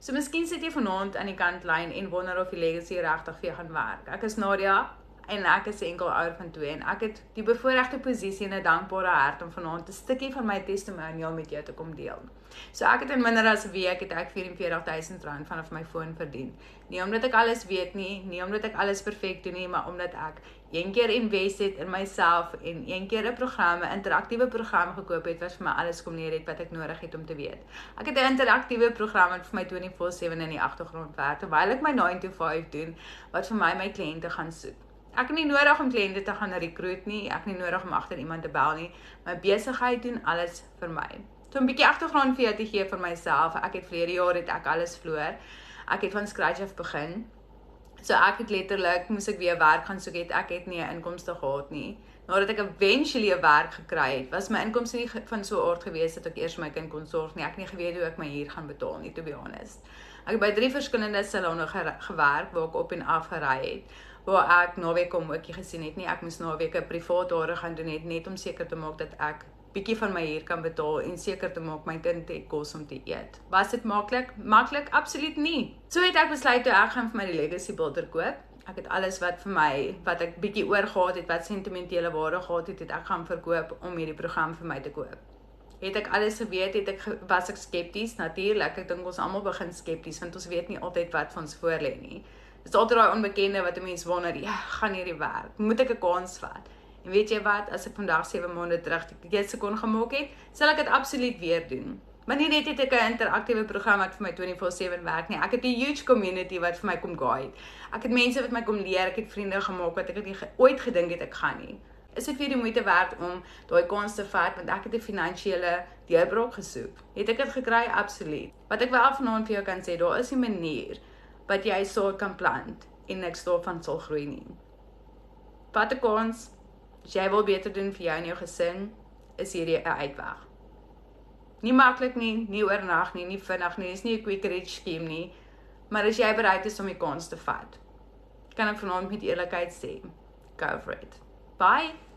So miskien sit jy vanaand aan die kantlyn en wonder of die legacy regtig vir jou gaan werk. Ek is Nadia en ek is enkel ouer van 2 en ek het die bevoorregte posisie en 'n dankbare hart om vanaand 'n stukkie van my testimonial met jou te kom deel. So ek het in minder as 'n week het ek R44,000 vanaf my foon verdien. Nie omdat ek alles weet nie omdat ek alles perfek doen nie, maar omdat ek een keer invest het in myself en een keer 'n program, 'n interaktiewe program gekoop het wat vir my alles kom leer het wat ek nodig het om te weet. Ek het 'n interaktiewe program wat vir my 24/7 in die agtergrond werk terwyl ek my 9 to 5 doen wat vir my kliënte gaan soek. Ek het nie nodig om kliënte te gaan recruit nie, ek het nie nodig om agter iemand te bel nie. My besigheid doen alles vir my. So 'n bietjie agtergrond vir jou te gee van myself. Ek het verlede jaar het ek alles verloor. Ek het van scratch af begin. So ek het letterlik, moes ek weer werk gaan soek het, ek het nie 'n inkomste gehad nie. Nadat ek eventually 'n werk gekry het, was my inkomste nie van so 'n aard gewees dat ek eers my kind kon sorg nie. Ek het nie geweet hoe ek my huur gaan betaal nie, to be honest. Ek het by 3 verskillende salonne gewerk waar ek op en af gery het, waar ek naweek om ookie gesien het nie. Ek moes naweek 'n privaat hare gaan doen het, net om seker te maak dat ek bietjie van my huur kan betaal en seker te maak my kind het kos om te eet. Was dit maklik? Maklik? Absoluut nie. So het ek besluit toe ek gaan vir my die legacy builder koop. Ek het alles wat ek bietjie oor gehad het, wat sentimentele waarde gehad het, het ek gaan verkoop om hierdie program vir my te koop. Het ek alles geweet, was ek skepties, natuurlik. Ek dink ons almal begin skepties, want ons weet nie altyd wat vir ons voorlê nie. Dis altyd daai onbekende wat 'n mens wonder, ja, gaan hierdie werk? Moet ek 'n kans vat? En weet jy wat, as ek vandag 7 maande terug die keuse kon gemaak het, sal ek dit absoluut weer doen. Maar nie net het ek 'n interaktiewe program wat vir my 24/7 werk nie. Ek het 'n huge community wat vir my kom guide. Ek het mense wat my kom leer, ek het vriende gemaak wat ek nie ooit gedink het ek gaan nie. Is dit vir die moeite werd om daai kans te vat, want ek het 'n finansiële deurbraak gesoek. Het ek dit gekry? Absoluut. Wat ek wel vanaand vir jou kan sê, daar is 'n manier wat jy saad kan plant en niks daarvan sal groei nie. Vat 'n kans. As jy wil beter doen vir jou en jou gesin, is hierdie 'n uitweg. Nie maklik nie oornag nie vinnig nie, dis nie 'n quick rich scheme nie, maar as jy bereid is om die kans te vat, kan ek vanaand met eerlikheid sê, go for it. Bye!